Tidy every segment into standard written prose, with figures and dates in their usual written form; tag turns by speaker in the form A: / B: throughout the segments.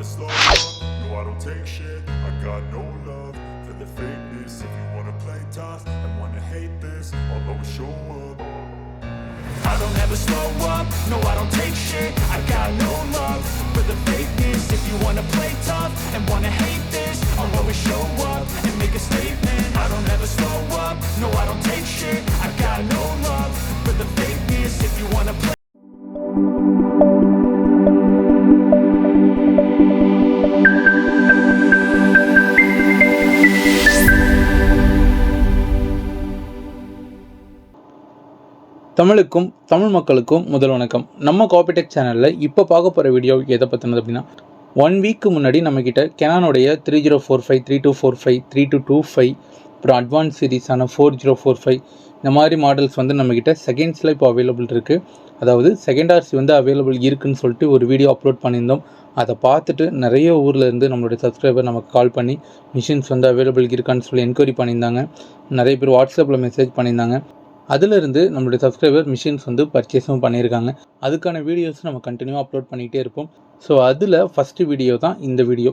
A: slow up, no I don't take shit. I got no love for the fakeness. If you wanna play tough and wanna hate this, I'll always show up. I don't ever slow up, no I don't take shit. I got no love for the fakeness. If you wanna play tough and wanna hate this, I'll always show up and make a statement. I don't ever slow up, no I don't take shit. I got no love for the fakeness. If you wanna play
B: தமிழுக்கும் தமிழ் மக்களுக்கும் முதல் வணக்கம். நம்ம காபிடெக் சேனலில் இப்போ பார்க்க போகிற video எதை பற்றினது அப்படின்னா, 1 வீக்கு முன்னாடி நம்மக்கிட்ட கெனானுடைய 3045, 3245, 3225, அப்புறம் அட்வான்ஸ் சீரீஸான 4045 இந்த மாதிரி மாடல்ஸ் வந்து நம்மக்கிட்ட செகண்ட்ஸில் இப்போ அவைலபிள் இருக்குது. அதாவது செகண்ட் ஆர்சி வந்து அவைலபிள் இருக்குதுன்னு சொல்லிட்டு ஒரு வீடியோ அப்லோட் பண்ணியிருந்தோம். அதை பார்த்துட்டு நிறைய ஊரில் இருந்து நம்மளுடைய சப்ஸ்கிரைபர் நமக்கு கால் பண்ணி மிஷின்ஸ் வந்து அவைலபிள் இருக்கான்னு சொல்லி என்கொயரி பண்ணியிருந்தாங்க. நிறைய பேர் வாட்ஸ்அப்பில் மெசேஜ் பண்ணியிருந்தாங்க. அதிலிருந்து நம்மளுடைய சப்ஸ்கிரைபர் மிஷின்ஸ் வந்து பர்ச்சேஸும் பண்ணியிருக்காங்க. அதுக்கான வீடியோஸ் நம்ம கண்டினியூவாக அப்லோட் பண்ணிகிட்டே இருப்போம். ஸோ அதில் ஃபஸ்ட்டு வீடியோ தான் இந்த வீடியோ.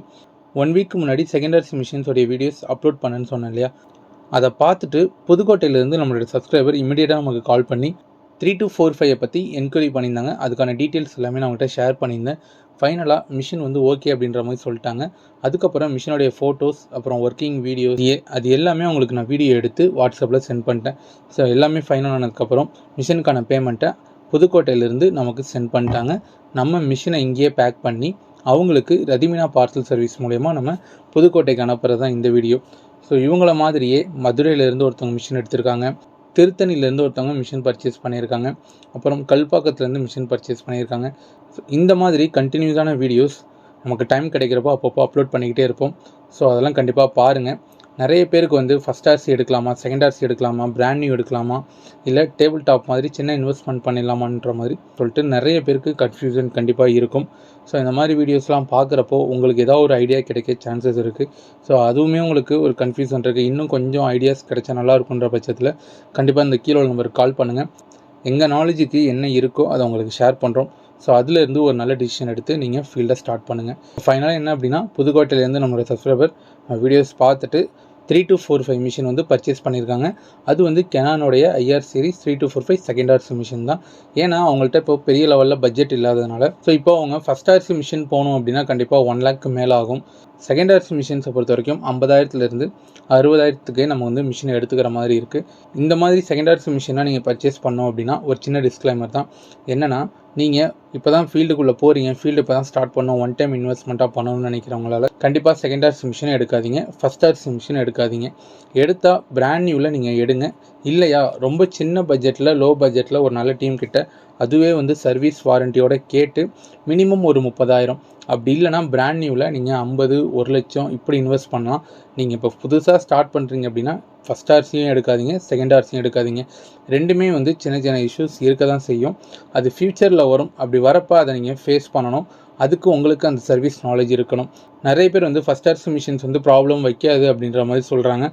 B: 1 வீக்கு முன்னாடி செகண்ட் ஆர்சி மிஷின்ஸோடைய வீடியோஸ் அப்லோட் பண்ணுன்னு சொன்னேன் இல்லையா, அதை பார்த்துட்டு புதுக்கோட்டையிலேருந்து நம்மளுடைய சப்ஸ்கிரைபர் இமீடியட்டாக நமக்கு கால் பண்ணி 3245 பற்றி என்கொயரி பண்ணியிருந்தாங்க. அதுக்கான டீட்டெயில்ஸ் எல்லாமே நான் அவங்கள்ட்ட ஷேர் பண்ணியிருந்தேன். ஃபைனலாக மிஷின் வந்து ஓகே அப்படின்ற மாதிரி சொல்லிட்டாங்க. அதுக்கப்புறம் மிஷினுடைய ஃபோட்டோஸ், அப்புறம் ஒர்க்கிங் வீடியோஸ், அது எல்லாமே அவங்களுக்கு நான் வீடியோ எடுத்து வாட்ஸ்அப்பில் சென்ட் பண்ணிட்டேன். ஸோ எல்லாமே ஃபைனல் ஆனதுக்கப்புறம் மிஷினுக்கான பேமெண்ட்டை புதுக்கோட்டையிலேருந்து நமக்கு சென்ட் பண்ணிட்டாங்க. நம்ம மிஷினை இங்கேயே பேக் பண்ணி அவங்களுக்கு ரதிமினா பார்சல் சர்வீஸ் மூலயமா நம்ம புதுக்கோட்டைக்கு அனுப்புறது தான் இந்த வீடியோ. ஸோ இவங்கள மாதிரியே மதுரையிலேருந்து ஒருத்தவங்க மிஷின் எடுத்திருக்காங்க, திருத்தணிலேருந்து ஒருத்தவங்க மிஷின் பர்ச்சேஸ் பண்ணியிருக்காங்க, அப்புறம் கல்பாக்கத்துலேருந்து மிஷின் பர்ச்சேஸ் பண்ணியிருக்காங்க. இந்த மாதிரி கண்டினியூஸான வீடியோஸ் நமக்கு டைம் கிடைக்கிறப்போ அப்பப்போ அப்லோட் பண்ணிக்கிட்டே இருப்போம். ஸோ அதெல்லாம் கண்டிப்பாக பாருங்கள். நிறைய பேருக்கு வந்து ஃபஸ்ட் ஆர்சி எடுக்கலாமா, செகண்ட் ஆர்சி எடுக்கலாமா, பிராண்ட் நியூ எடுக்கலாமா, இல்லை டேபிள் டாப் மாதிரி சின்ன இன்வெஸ்ட்மெண்ட் பண்ணிடலாமான்ற மாதிரி சொல்லிட்டு நிறைய பேருக்கு கன்ஃபியூஷன் கண்டிப்பாக இருக்கும். ஸோ இந்த மாதிரி வீடியோஸ்லாம் பார்க்குறப்போ உங்களுக்கு ஏதாவது ஒரு ஐடியா கிடைக்க சான்சஸ் இருக்குது. ஸோ அதுவுமே உங்களுக்கு ஒரு கன்ஃபியூஷன் இருக்குது. இன்னும் கொஞ்சம் ஐடியாஸ் கிடைச்சா நல்லா இருக்குன்ற பட்சத்தில் கண்டிப்பாக இந்த கீழே நம்பருக்கு கால் பண்ணுங்கள். எங்கள் நாலேஜுக்கு என்ன இருக்கோ அதை உங்களுக்கு ஷேர் பண்ணுறோம். ஸோ அதிலேருந்து ஒரு நல்ல டிசிஷன் எடுத்து நீங்கள் ஃபீல்டை ஸ்டார்ட் பண்ணுங்கள். ஃபைனலாக என்ன அப்படின்னா, புதுக்கோட்டையிலேருந்து நம்மளோட சப்ஸ்கிரைபர் வீடியோஸ் பார்த்துட்டு 3245 மிஷின் வந்து பர்ச்சேஸ் பண்ணியிருக்காங்க. அது வந்து கெனானோடைய IR series 3245 second RC machine தான். ஏன்னா அவங்கள்ட்ட இப்போ பெரிய லெவலில் பட்ஜெட் இல்லாததுனால, ஸோ இப்போ அவங்க ஃபஸ்ட் ஆர்சி மிஷின் போகணும் அப்படின்னா கண்டிப்பாக 1 லேக்கு மேலே ஆகும். செகண்ட் ஆர்சி மிஷின்ஸை பொறுத்த வரைக்கும் 50,000லேருந்து 60,000த்துக்கே நம்ம வந்து மிஷினை எடுத்துக்கிற மாதிரி இருக்குது. இந்த மாதிரி செகண்ட் ஆர்சி மிஷினாக நீங்கள் பர்ச்சேஸ் பண்ணோம் அப்படின்னா ஒரு சின்ன டிஸ்க்ளைமர் தான். என்னென்னா, நீங்கள் இப்போ தான் ஃபீல்டுக்குள்ளே போகிறீங்க, ஃபீல்டு இப்போ தான் ஸ்டார்ட் பண்ணோம், ஒன் டைம் இன்வெஸ்ட்மெண்ட்டாக பண்ணணும்னு நினைக்கிறவங்களால கண்டிப்பாக செகண்ட் ஆர்சி மிஷினை எடுக்காதீங்க, ஃபஸ்ட் ஆர்சி மிஷினை எடுக்காதீங்க. எடுத்தால் பிராண்ட் நியூவில் நீங்கள் எடுங்க. இல்லையா ரொம்ப சின்ன பட்ஜெட்டில், லோ பட்ஜெட்டில் ஒரு நல்ல டீம் கிட்ட அதுவே வந்து சர்வீஸ் வாரண்டியோட கேட்டு மினிமம் ஒரு 30,000, அப்படி இல்லைனா பிராண்ட் நியூவில் நீங்கள் 50, 1 லட்சம் இப்படி இன்வெஸ்ட் பண்ணலாம். நீங்கள் இப்போ புதுசாக ஸ்டார்ட் பண்ணுறீங்க அப்படின்னா ஃபஸ்ட் ஆர்சியும் எடுக்காதீங்க, செகண்ட் ஆர்சியும் எடுக்காதீங்க. ரெண்டுமே வந்து சின்ன சின்ன இஷ்யூஸ் இருக்க தான் செய்யும். அது ஃப்யூச்சரில் வரும். அப்படி வரப்போ அதை நீங்கள் ஃபேஸ் பண்ணணும். அதுக்கு உங்களுக்கு அந்த சர்வீஸ் நாலேஜ் இருக்கணும். நிறைய பேர் வந்து ஃபஸ்ட் ஆர்சி மிஷின்ஸ் வந்து ப்ராப்ளம் வைக்காது அப்படின்ற மாதிரி சொல்கிறாங்க.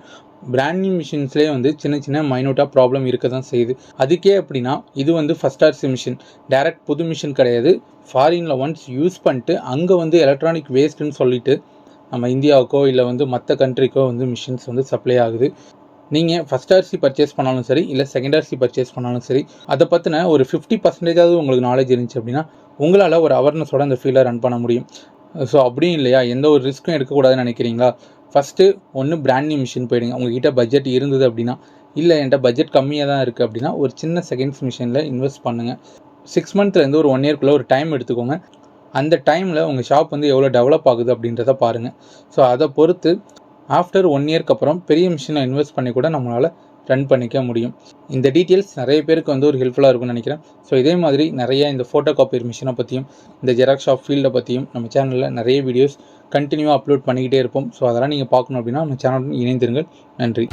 B: பிராண்ட் நியூ மிஷின்ஸ்லேயே வந்து சின்ன சின்ன மைனூட்டாக ப்ராப்ளம் இருக்க தான் செய்யுது. அதுக்கே அப்படின்னா இது வந்து ஃபஸ்ட் ஆர்சி மிஷின், டேரக்ட் புது மிஷின் கிடையாது. ஃபாரினில் ஒன்ஸ் யூஸ் பண்ணிட்டு அங்கே வந்து எலக்ட்ரானிக் வேஸ்ட்டுன்னு சொல்லிட்டு நம்ம இந்தியாவுக்கோ இல்லை வந்து மற்ற கண்ட்ரிக்கோ வந்து மிஷின்ஸ் வந்து சப்ளை ஆகுது. நீங்கள் ஃபஸ்ட் ஆர்சி பர்ச்சேஸ் பண்ணாலும் சரி, இல்லை செகண்ட் ஆர்சி பர்ச்சேஸ் பண்ணாலும் சரி, அதை பற்றின ஒரு 50% உங்களுக்கு நாலேஜ் இருந்துச்சு அப்படின்னா உங்களால் ஒரு அவேர்னஸோட அந்த ஃபீல்டை ரன் பண்ண முடியும். ஸோ அப்படியும் இல்லையா, எந்த ஒரு ரிஸ்க்கும் எடுக்கக்கூடாதுன்னு நினைக்கிறீங்களா, ஃபஸ்ட்டு ஒன்று பிராண்ட் நியூ மிஷின் போயிடுங்க. உங்கள்கிட்ட பட்ஜெட் இருந்தது அப்படின்னா, இல்லை என்கிட்ட பட்ஜெட் கம்மியாக தான் இருக்குது அப்படின்னா ஒரு சின்ன செகண்ட்ஸ் மிஷினில் இன்வெஸ்ட் பண்ணுங்கள். 6 மந்த்லேருந்து ஒரு 1 இயர்க்குள்ளே ஒரு டைம் எடுத்துக்கோங்க. அந்த டைமில் உங்கள் ஷாப் வந்து எவ்வளோ டெவலப் ஆகுது அப்படின்றத பாருங்கள். ஸோ அதை பொறுத்து ஆஃப்டர் 1 இயர்க்கு அப்புறம் பெரிய மிஷினை இன்வெஸ்ட் பண்ணி கூட நம்மளால் ரன் பண்ணிக்க முடியும். இந்த டீட்டெயில்ஸ் நிறைய பேருக்கு வந்து ஒரு ஹெல்ப்ஃபுல்லாக இருக்கும்னு நினைக்கிறேன். ஸோ இதே மாதிரி நிறைய இந்த ஃபோட்டோ காப்பியர் மிஷினை பற்றியும் இந்த ஜெராக்ஸ் ஷாப் ஃபீல்டை பற்றியும் நம்ம சேனலில் நிறைய வீடியோஸ் கண்டினியூவாக அப்லோட் பண்ணிக்கிட்டே இருப்போம். ஸோ அதெல்லாம் நீங்கள் பார்க்கணும் அப்படின்னா நம்ம சேனலுடன் இணைந்திருங்கள். நன்றி.